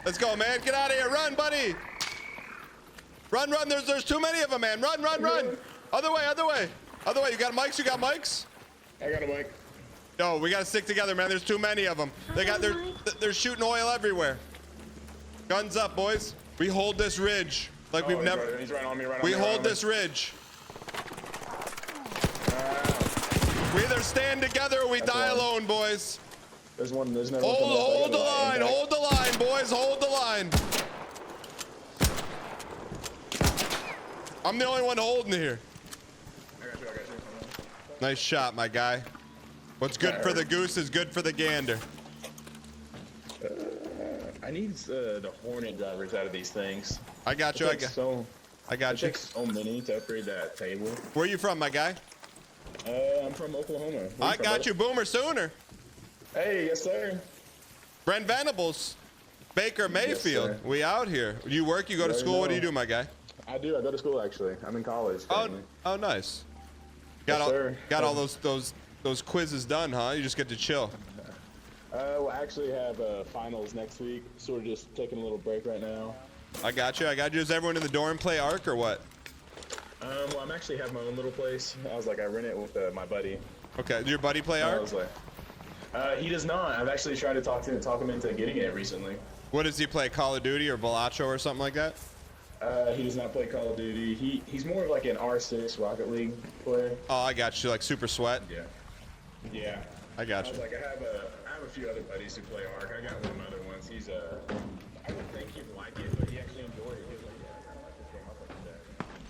Let's go, man. Get out of here. Run, buddy. Run. There's too many of them, man. Run. Other way. You got mics? I got a mic. No, we gotta stick together, man. There's too many of them. They're shooting oil everywhere. Guns up, boys. We hold this ridge like we've never. He's right on me. We hold this ridge. We either stand together or we die alone, boys. There's one. There's another. Hold the line. Hold the line, boys. Hold the line. I'm the only one holding here. I got you. Nice shot, my guy. What's good for the goose is good for the gander. I need the Hornet drivers out of these things. I got you. I got you. It takes so many to upgrade that table. Where are you from, my guy? I'm from Oklahoma. I got you, Boomer Sooner. Hey, yes, sir. Brent Venables, Baker Mayfield. Yes, we out here. You work? You go to school? What do you do, my guy? I do. I go to school actually. I'm in college. Currently. Oh, nice. Yes, Got all those quizzes done, huh? You just get to chill. We'll actually have finals next week, so we're just taking a little break right now. I got you. Does everyone in the dorm play Ark or what? Well, I'm actually have my own little place. I rent it with my buddy. Okay. Did your buddy play Ark? He does not. I've actually tried to talk him into getting it recently. What does he play? Call of Duty or Balacho or something like that? He does not play Call of Duty. He's more of like an R6 Rocket League player. Oh, I got you. Like Super Sweat? Yeah. I got you. I have a few other buddies who play Ark. I got one other ones. He's I would think he'd like it, but he actually enjoyed it. He was like, yeah, I kind of like this game. I'll play today.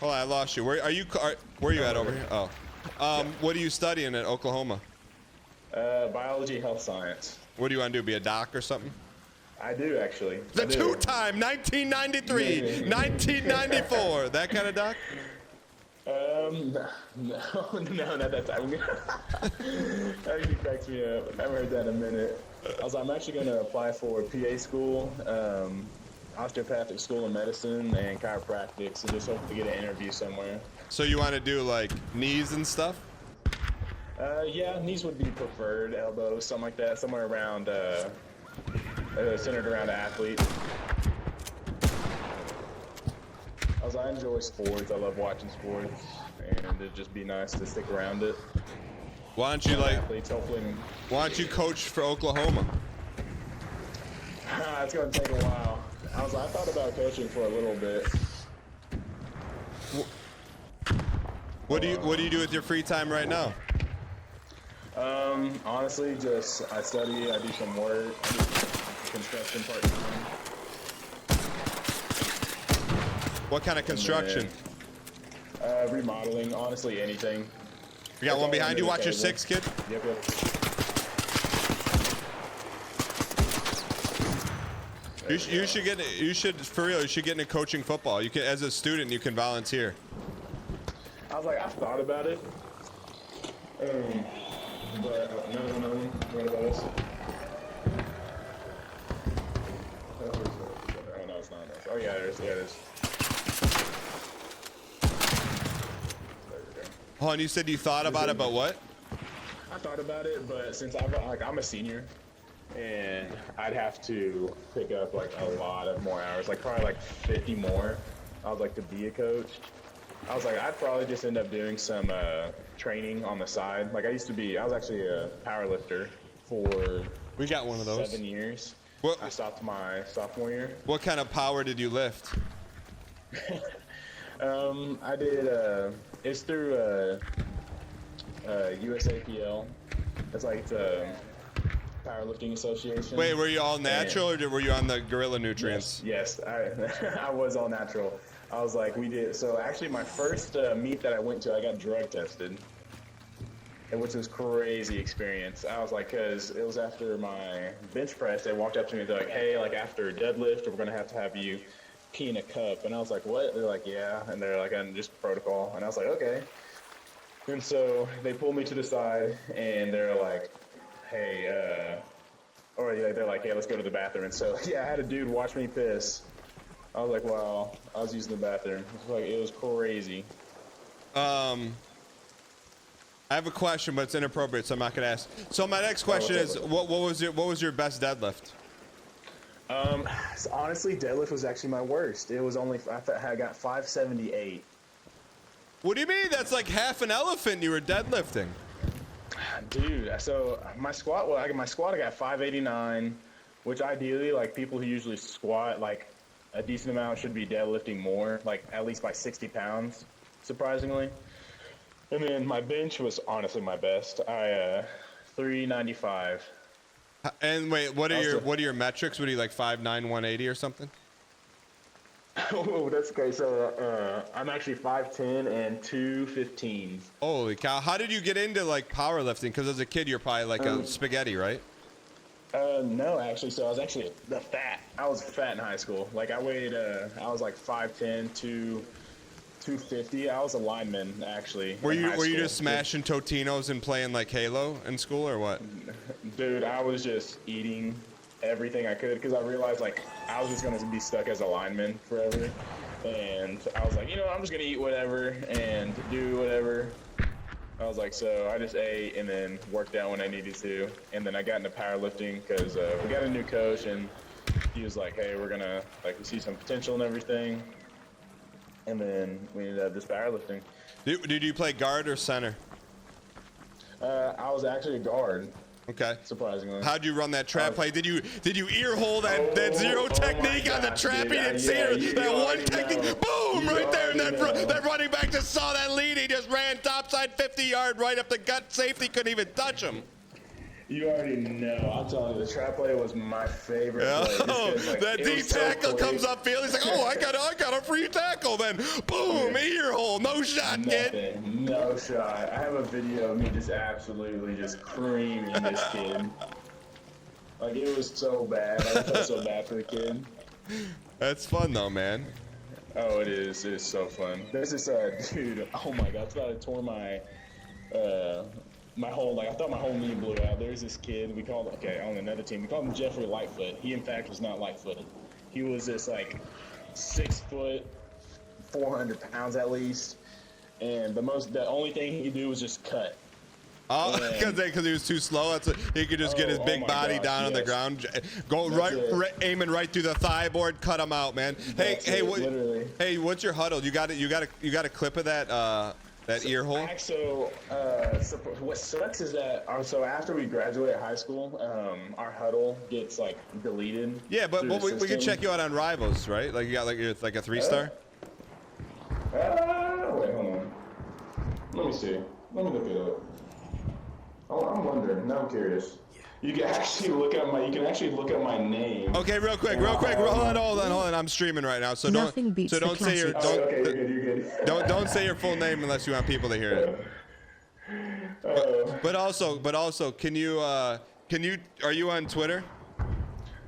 Hold on, I lost you. Where are you at over here? Oh. What are you studying at Oklahoma? Biology, health science. What do you want to do? Be a doc or something? I do actually. The two-time 1993, 1994. That kind of doc? No, not that time. That actually cracks me up. I haven't heard that in a minute. I'm actually going to apply for PA school, osteopathic school in medicine, and chiropractics, and just hope to get an interview somewhere. So you want to do like knees and stuff? Yeah, knees would be preferred, elbows, something like that, somewhere around, centered around an athlete. I enjoy sports. I love watching sports, and it'd just be nice to stick around it. Why don't you athletes, hopefully. Why don't you coach for Oklahoma? It's gonna take a while. I thought about coaching for a little bit. What do you do with your free time right now? Honestly, just I study. I do some work. I do construction part-time. What kind of construction? Remodeling, honestly, anything. You got one behind you. Watch your six, kid. Yep. You should for real. You should get into coaching football. You can, as a student, you can volunteer. I've thought about it. But no, what about us? Oh no, it's not. Oh yeah, it is. Hold on, you said you thought about it, but what? I thought about it, but since I'm a senior, and I'd have to pick up like a lot of more hours, like probably like 50 more. To be a coach. I'd probably just end up doing some training on the side. I was actually a power lifter for we got one of those 7 years. What? I stopped my sophomore year. What kind of power did you lift? I did, it's through USAPL. It's like the Powerlifting Association. Wait, were you all natural or were you on the gorilla nutrients? Yes, I was all natural. So actually my first meet that I went to, I got drug tested, which was crazy experience. Cause it was after my bench press, they walked up to me, they're like, hey, after a deadlift, we're gonna have you pee in a cup. And I was like, what? They're like, yeah. And they're like, on just protocol. And I was like, okay. And so they pulled me to the side and they're like, hey, they're like, hey, let's go to the bathroom. And so, yeah, I had a dude watch me piss. I was like, wow, I was using the bathroom. It was crazy. I have a question, but it's inappropriate, so I'm not gonna ask. So my next question is, what was your best deadlift? Honestly, deadlift was actually my worst. It was only I got 578. What do you mean? That's like half an elephant you were deadlifting. Dude, so my squat, I got 589, which ideally, like people who usually squat like a decent amount should be deadlifting more, like at least by 60 pounds, surprisingly. And then my bench was honestly my best. 395. And wait, what are your metrics? What are you like 5'9", 180 or something? Oh, that's okay. So I'm actually 5'10" and 215. Holy cow! How did you get into like powerlifting? Because as a kid, you're probably like a spaghetti, right? No, actually. So I was actually I was fat in high school. Like I was like 5'10", 250. I was a lineman actually. Were you just smashing Totinos and playing like Halo in school or what? Dude, I was just eating everything I could because I realized like I was just gonna be stuck as a lineman forever, and I was like, I'm just gonna eat whatever and do whatever. I was like, so I just ate and then worked out when I needed to, and then I got into powerlifting because we got a new coach and he was like, hey, we're gonna we see some potential and everything, and then we ended up just powerlifting. Did you play guard or center? I was actually a guard. Okay. Surprisingly. How'd you run that trap play? Did you ear hole that zero technique on the trap? He didn't see her. That one technique. Boom! Right there. And that running back just saw that lead. He just ran topside 50-yard right up the gut. Safety couldn't even touch him. You already know. I'm telling you, the trap play was my favorite play. Oh, that D tackle comes upfield. He's like, oh, I got a free tackle. Then, boom, ear hole. No shot, kid. No shot. I have a video of me just absolutely just creaming this kid. Like, it was so bad. I felt so bad for the kid. That's fun, though, man. Oh, it is. It is so fun. There's this, dude, oh my God. I thought I tore my whole, I thought my whole knee blew out. There's this kid, on another team, we called him Jeffrey Lightfoot. He, in fact, was not light-footed. He was this, 6 foot, 400 pounds at least, and the only thing he could do was just cut. Oh, because he was too slow. He could just get his big body down on the ground, go aiming right through the thigh board, cut him out, man. Hey, what's your huddle? You got a clip of that ear hole? So what sucks is that so after we graduate high school, our huddle gets deleted. Yeah, but we can check you out on Rivals, right? Like you got it's like a 3-star. Wait, hold on. Let me see. Let me look it up. Oh, I'm wondering. Now I'm curious. You can actually look at my name. Okay, real quick. Hold on. I'm streaming right now, so don't say your don't say your full name unless you want people to hear it. But also, can you are you on Twitter?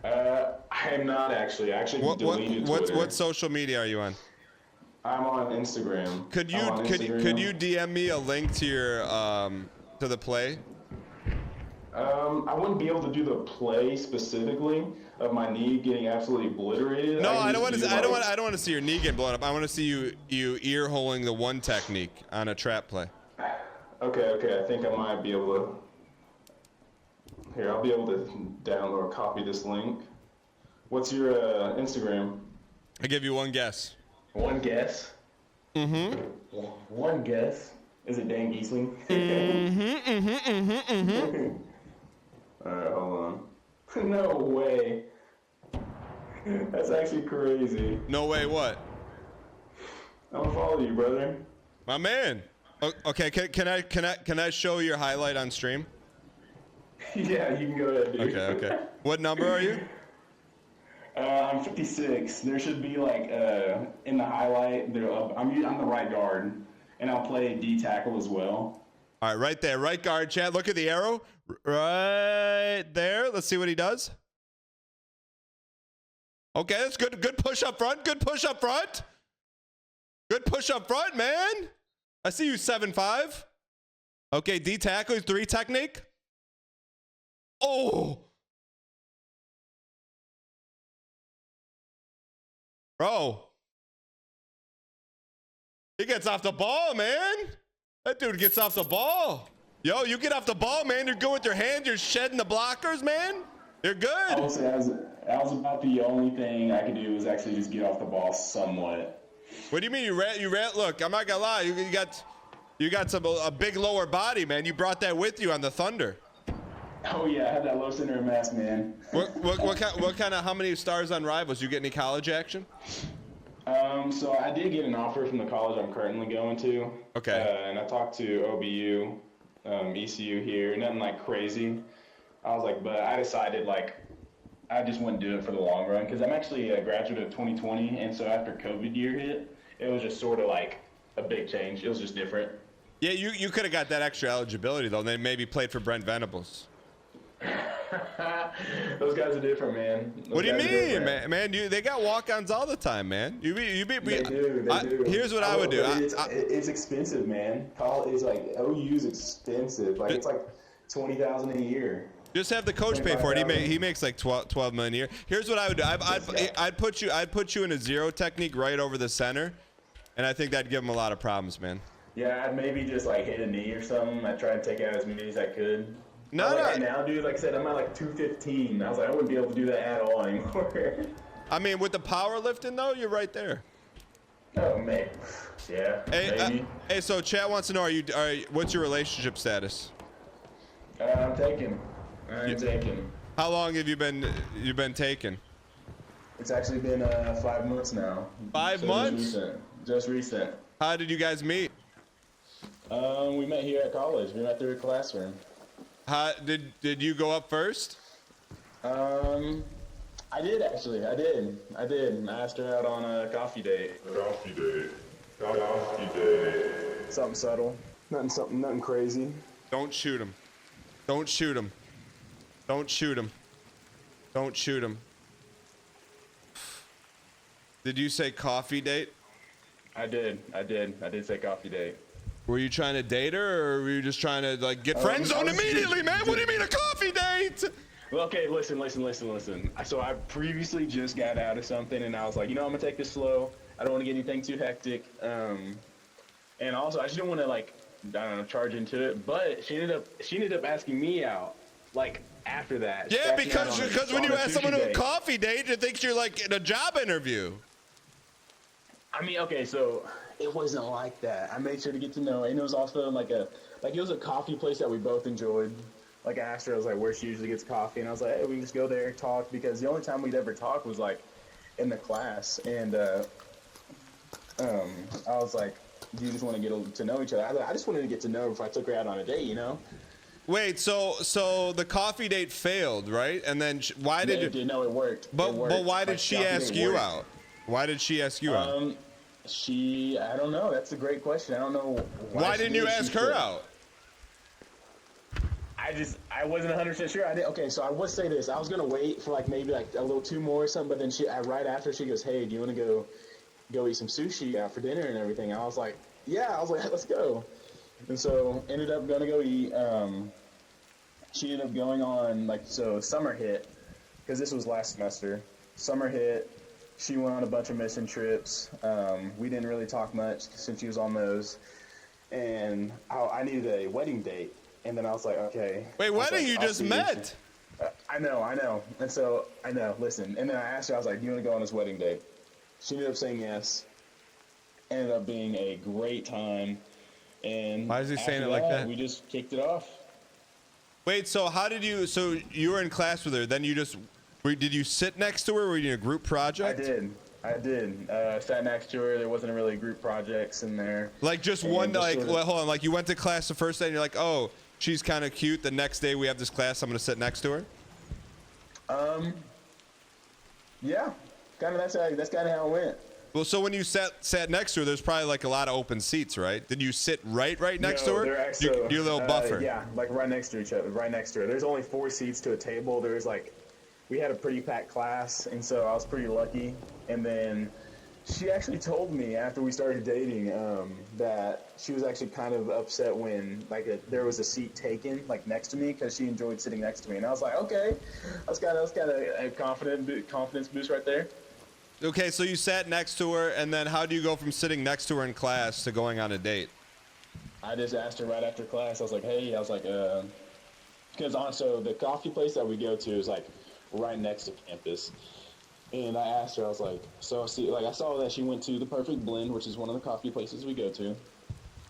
I am not actually. I actually deleted Twitter. What social media are you on? I'm on Instagram. Could you DM me a link to your to the play? I wouldn't be able to do the play specifically of my knee getting absolutely obliterated. No, I don't want to see your knee get blown up. I want to see you ear holing the one technique on a trap play. Okay. I think I might be able to. Here, I'll be able to download or copy this link. What's your Instagram? I give you one guess. One guess? Mm-hmm. One guess? Is it Dan Giesling? Alright, hold on. No way. That's actually crazy. No way what? I'll follow you, brother. My man. Okay, can I show your highlight on stream? Yeah, you can go ahead, dude. Okay. What number are you? I'm 56. There should be in the highlight. I'm the right guard, and I'll play D tackle as well. All right, right there, right guard, Chad. Look at the arrow, right there. Let's see what he does. Okay, that's good. Good push up front. Good push up front. Good push up front, man. I see you 7'5". Okay, D tackle, 3 technique. Oh. Bro. He gets off the ball, man. That dude gets off the ball. Yo, you get off the ball, man. You're good with your hand. You're shedding the blockers, man. You're good. I would say that was about the only thing I could do was actually just get off the ball somewhat. What do you mean you ran? Look, I'm not gonna lie. You got a big lower body, man. You brought that with you on the Thunder. Oh yeah, I had that low center of mass, man. What kind of how many stars on Rivals? You get any college action? So I did get an offer from the college I'm currently going to. Okay. And I talked to OBU, ECU here, nothing like crazy. I was like, but I decided like I just wouldn't do it for the long run because I'm actually a graduate of 2020, and so after COVID year hit, it was just sort of like a big change. It was just different. Yeah, you could have got that extra eligibility though, and then maybe played for Brent Venables. Those guys are different, man. What do you mean, man? They got walk-ons all the time, man. They do. Here's what I would do. It's expensive, man. College is like OU's expensive. Like it's like $20,000 a year. Just have the coach pay for it. He makes like 12 million a year. Here's what I would do. I'd put you in a zero technique right over the center, and I think that'd give him a lot of problems, man. Yeah, I'd maybe just like hit a knee or something. I'd try and take out as many as I could. No. Right now, dude, like I said, I'm at like 215. I was like, I wouldn't be able to do that at all anymore. I mean, with the powerlifting though, you're right there. Oh man, yeah. Hey, maybe. So chat wants to know, what's your relationship status? I'm taken. I'm taken. How long have you been taken? It's actually been 5 months now. 5 months? Just recent. How did you guys meet? We met here at college. We met through a classroom. How did you go up first? I did actually. I did. I asked her out on a coffee date. Coffee date. Something subtle. Nothing crazy. Don't shoot him. Don't shoot him. Don't shoot him. Don't shoot him. Did you say coffee date? I did say coffee date. Were you trying to date her, or were you just trying to like get friend zoned immediately, man? What do you mean a coffee date? Well, okay, listen. So I previously just got out of something, and I was like, I'm gonna take this slow. I don't want to get anything too hectic. And also, I just didn't want to like, I don't know, charge into it. But she ended up asking me out, like after that. Yeah, because when you ask someone to a coffee date, it thinks you're like in a job interview. I mean, okay, so it wasn't like that. I made sure to get to know her, and it was also it was a coffee place that we both enjoyed. Like I asked her, I was like, where she usually gets coffee, and I was like, hey, we can just go there and talk, because the only time we'd ever talk was like in the class, and I was like, do you just want to get to know each other? I just wanted to get to know her before I took her out on a date, Wait, so the coffee date failed, right? And then why did it? No, it worked. But why did she ask you out? Why did she ask you out? I don't know. That's a great question. I don't know. Why didn't you ask her out? I wasn't 100% sure. Okay, so I would say this. I was gonna wait for like maybe like a little 2 more or something, but then right after she goes, hey, do you want to go eat some sushi out for dinner and everything? And I was like, yeah. I was like, let's go. And so ended up gonna go eat. She ended up going on summer hit, because this was last semester. Summer hit. She went on a bunch of mission trips. We didn't really talk much since she was on those. And I needed a wedding date. And then I was like, okay. Wait, wedding? You just met. I know. And so, I know, listen. And then I asked her, I was like, do you want to go on this wedding date? She ended up saying yes. Ended up being a great time. And why is he saying it like that? We just kicked it off. Wait, so so you were in class with her, then did you sit next to her? Were you in a group project? I did. Sat next to her. There wasn't really group projects in there. Like just one, hold on, like you went to class the first day and you're like, oh, she's kind of cute. The next day we have this class, I'm going to sit next to her? Yeah. That's kind of how it went. Well, so when you sat next to her, there's probably like a lot of open seats, right? Did you sit right next to her? You're a little buffer. Yeah, like right next to each other, right next to her. There's only 4 seats to a table. We had a pretty packed class, and so I was pretty lucky. And then she actually told me after we started dating that she was actually kind of upset when there was a seat taken next to me, because she enjoyed sitting next to me. And I was like, okay, that's got a confidence boost right there. Okay, so you sat next to her, and then how do you go from sitting next to her in class to going on a date? I just asked her right after class. I was like, hey, because also the coffee place that we go to is right next to campus. And I asked her, I was like, so see, like I saw that she went to the Perfect Blend, which is one of the coffee places we go to.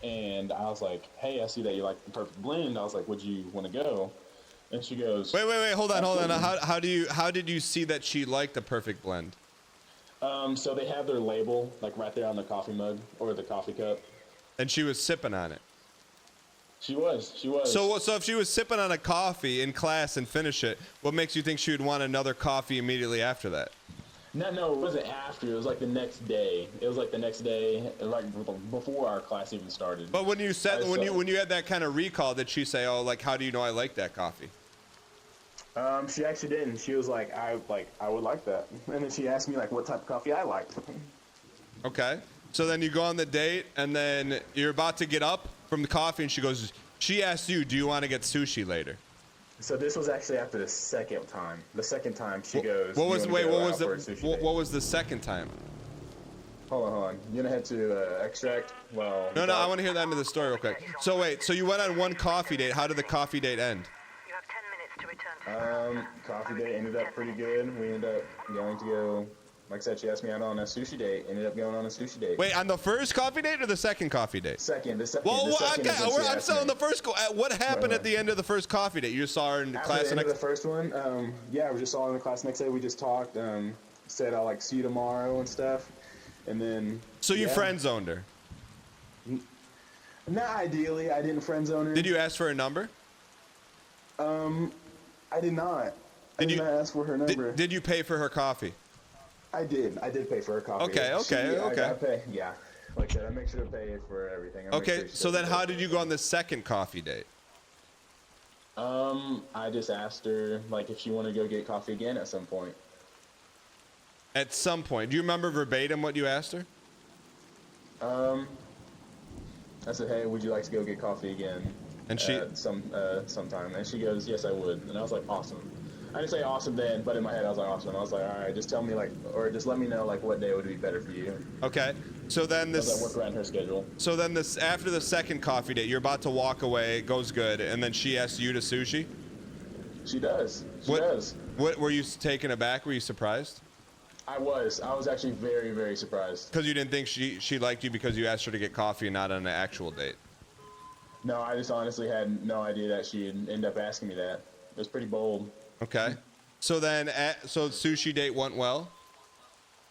And I was like, hey, I see that you like the Perfect Blend. I was like, would you want to go? And she goes, Wait, hold on. How did you see that she liked the Perfect Blend? So they have their label like right there on the coffee mug or the coffee cup. And she was sipping on it. She was. So if she was sipping on a coffee in class and finish it, what makes you think she would want another coffee immediately after that? No, it wasn't after. It was like the next day. It was like the next day, like before our class even started. But when you said when you had that kind of recall, did she say, "Oh, like how do you know I like that coffee?" She actually didn't. She was like, I would like that. And then she asked me like what type of coffee I liked. Okay. So then you go on the date, and then you're about to get up from the coffee, and she asked you, "Do you want to get sushi later?" So this was actually after the second time. The second time she goes. What was the second time? Hold on. You're gonna have to extract. Well. No, I want to hear the end of the story real quick. So wait, so you went on one coffee date. How did the coffee date end? You have 10 minutes to return to Coffee date ended up pretty good. We ended up going to go. Like I said, she asked me out on a sushi date. Ended up going on a sushi date. Wait, on the first coffee date or the second coffee date? The second. Well, I'm still on the first. What happened at the end of the first coffee date? You just saw her in the class. At the end of the first one, yeah, we just saw her in the class next day. We just talked. Said I'll like see you tomorrow and stuff, and then. So you friend zoned her? Not ideally. I didn't friend zone her. Did you ask for a number? I did not. I did not ask for her number. Did you pay for her coffee? I did pay for her coffee. Okay. I pay, yeah. Like I said, I make sure to pay for everything. Okay, so then how did you go on the second coffee date? I just asked her like if she wanted to go get coffee again at some point. At some point. Do you remember verbatim what you asked her? I said, hey, would you like to go get coffee again? And she sometime. And she goes, yes, I would. And I was like, awesome. I didn't say awesome then, but in my head I was like, awesome. I was like, all right, just tell me or just let me know what day would be better for you. Okay. So then I work around her schedule. So then after the second coffee date, you're about to walk away, it goes good, and then she asks you to sushi? She does. She does. What were you taken aback? Were you surprised? I was actually very, very surprised. Because you didn't think she liked you because you asked her to get coffee and not on an actual date? No, I just honestly had no idea that she'd end up asking me that. It was pretty bold. Okay. So then, so sushi date went well?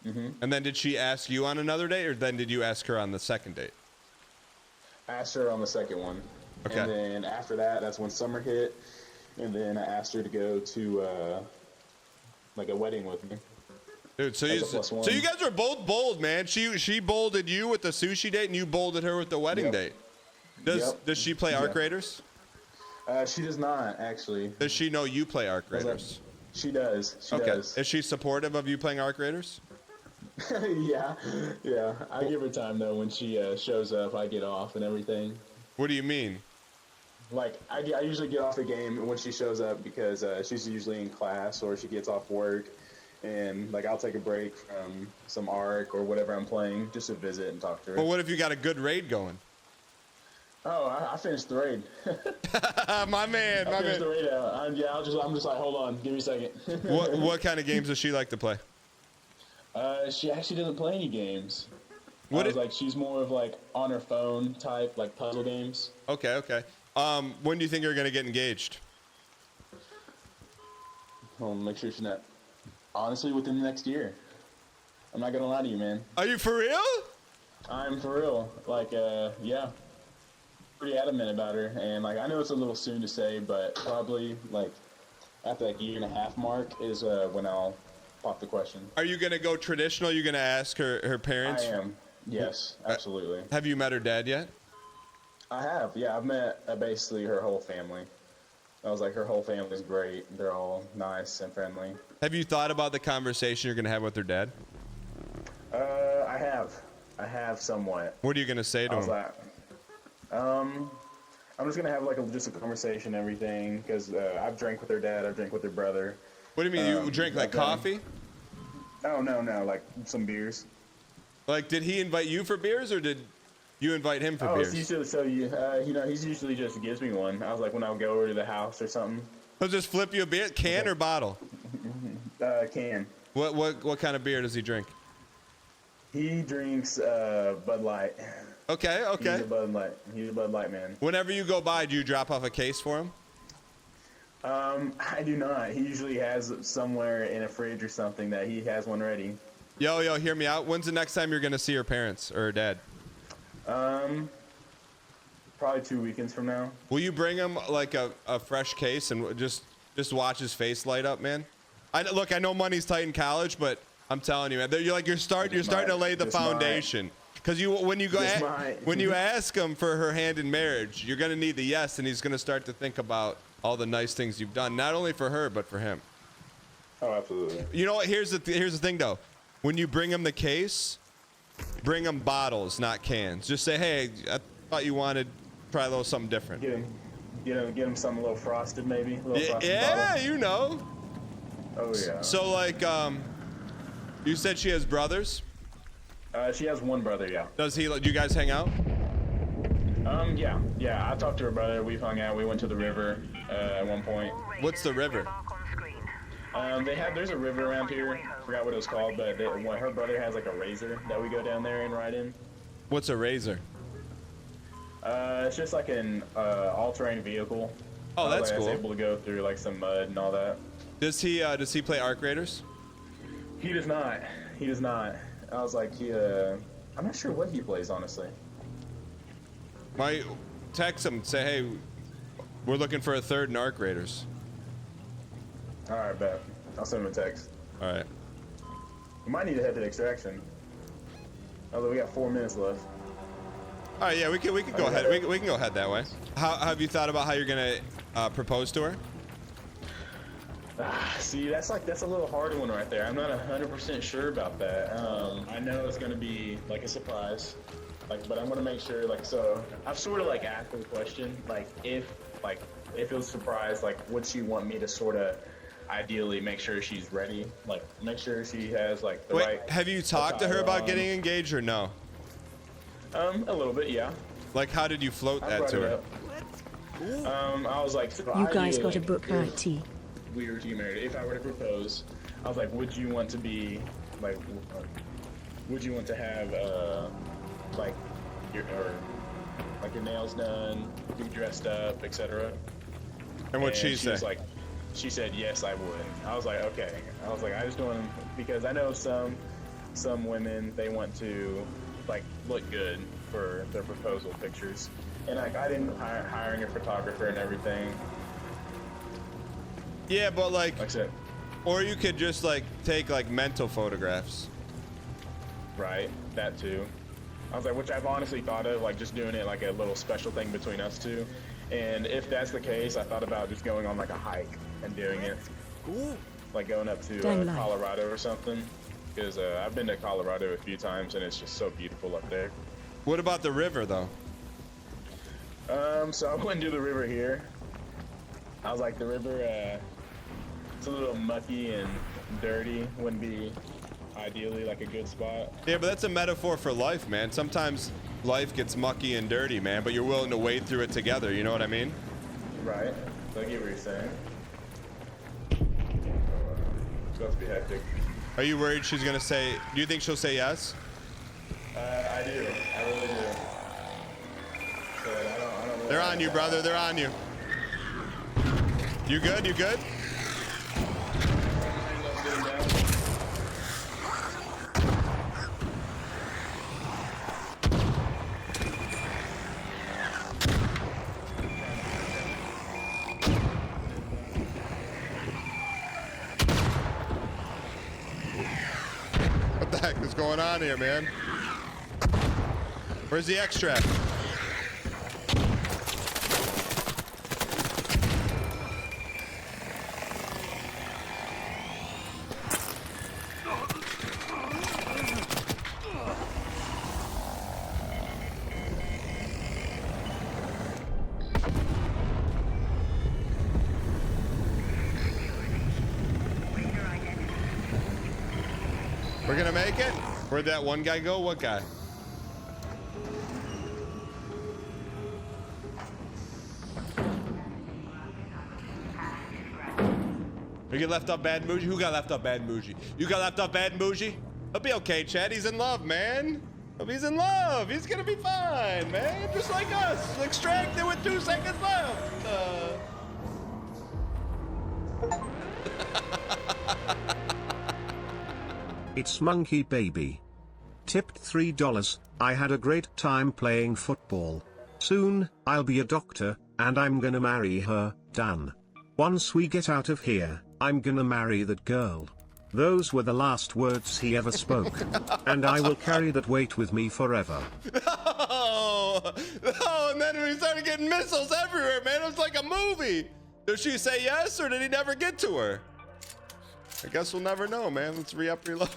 Mm-hmm. And then did she ask you on another date, or then did you ask her on the second date? I asked her on the second one. Okay. And then after that, that's when summer hit. And then I asked her to go to, like a wedding with me. Dude, so you guys were both bold, man. She bolded you with the sushi date, and you bolded her with the wedding date. Does she play Arc Raiders? She does not, actually. Does she know you play Arc Raiders? She does. She does. Is she supportive of you playing Arc Raiders? Yeah. I give her time, though. When she shows up, I get off and everything. What do you mean? Like, I usually get off the game when she shows up because she's usually in class or she gets off work. And, like, I'll take a break from some Arc or whatever I'm playing just to visit and talk to her. Well, what if you got a good raid going? Oh, I finished the raid. my man. I finished the raid out. I'm just like, hold on, give me a second. What kind of games does she like to play? She actually doesn't play any games. Like she's more of like on her phone type, like puzzle games. Okay. When do you think you're gonna get engaged? Well, make sure she's not. Honestly, within the next year. I'm not gonna lie to you, man. Are you for real? I'm for real. Like, yeah. Pretty adamant about her, and like I know it's a little soon to say, but probably like after like year and a half mark is when I'll pop the question. Are you gonna go traditional? Are you gonna ask her parents? I am. Yes, absolutely. Have you met her dad yet? I have. Yeah, I've met basically her whole family. I was like, her whole family's great. They're all nice and friendly. Have you thought about the conversation you're gonna have with her dad? I have somewhat. What are you gonna say to him? I'm just gonna have like just a conversation and everything because I've drank with her dad, I've drank with her brother. What do you mean? You drink like coffee? Oh no, like some beers. Like, did he invite you for beers, or did you invite him for beers? He's usually just gives me one. I was like, when I'll go over to the house or something. He'll just flip you a beer, can or bottle? Can. What kind of beer does he drink? He drinks Bud Light. Okay. He's a Bud Light. He's a Bud Light man. Whenever you go by, do you drop off a case for him? I do not. He usually has somewhere in a fridge or something that he has one ready. Yo, hear me out. When's the next time you're gonna see her parents or her dad? Probably 2 weekends from now. Will you bring him like a fresh case and just watch his face light up, man? Look, I know money's tight in college, but I'm telling you, man, you're starting to lay the foundation. Because when you ask him for her hand in marriage, you're gonna need the yes, and he's gonna start to think about all the nice things you've done, not only for her but for him. Oh, absolutely. You know what? Here's the thing, though. When you bring him the case, bring him bottles, not cans. Just say, hey, I thought you wanted to try a little something different. Get him something a little frosted, maybe. Yeah, bottle. you know. Oh yeah. So like, you said she has brothers. She has one brother, yeah. Do you guys hang out? Yeah. I talked to her brother. We've hung out. We went to the river at one point. What's the river? There's a river around here. Forgot what it was called, but her brother has like a razor that we go down there and ride in. What's a razor? It's just like an all-terrain vehicle. Oh, that's cool. He's able to go through like some mud and all that. Does he play Arc Raiders? He does not. I was like, I'm not sure what he plays, honestly. Might text him, say, hey, we're looking for a third in Arc Raiders. All right, bet. I'll send him a text. All right. We might need to head to extraction. Although we got 4 minutes left. All right, yeah, we can go ahead. We can go ahead that way. How have you thought about how you're gonna propose to her? See, that's a little hard one right there. I'm not 100% sure about that. I know it's gonna be like a surprise, but I'm gonna make sure. So I've sort of asked her the question, if it was a surprise, would she want me to sort of ideally make sure she's ready, make sure she has the right. Have you talked to her about getting engaged or no? A little bit, yeah. How did you float that to her? I was like, so you guys got a book right, T. We were to get married. If I were to propose, I was like, would you want to be would you want to have your nails done, be dressed up, etc. And what'd she say? She said yes, I would. I was like, okay. I was like, I just want, because I know some women, they want to look good for their proposal pictures, and I didn't hiring a photographer and everything. Yeah, but like I said, or you could just take mental photographs. Right, that too. I was like, which I've honestly thought of, just doing it a little special thing between us two. And if that's the case, I thought about just going on a hike and doing it. Ooh. Going up to Colorado or something. Because I've been to Colorado a few times and it's just so beautiful up there. What about the river though? So I went to the river here. I was like, the river, it's a little mucky and dirty. Wouldn't be ideally a good spot. Yeah, but that's a metaphor for life, man. Sometimes life gets mucky and dirty, man, but you're willing to wade through it together. You know what I mean? Right. So I get what you're saying. It's about to be hectic. Are you worried she's gonna say? Do you think she'll say yes? I do. I really do. So I don't really. They're on you, brother. They're on you. You good? You good? What the heck is going on here, man? Where's the extract? We're gonna make it? Where'd that one guy go? What guy? You get left up bad Muji? Who got left up bad Muji? You got left up bad Muji? He'll be okay, Chad. He's in love, man. He's in love. He's gonna be fine, man. Just like us. Extracted with 2 seconds left. It's Monkey Baby. Tipped $3. I had a great time playing football. Soon, I'll be a doctor, and I'm gonna marry her, Dan. Once we get out of here, I'm gonna marry that girl. Those were the last words he ever spoke. And I will carry that weight with me forever. Oh, and then we started getting missiles everywhere, man. It was like a movie. Did she say yes, or did he never get to her? I guess we'll never know, man. Let's re-up, reload.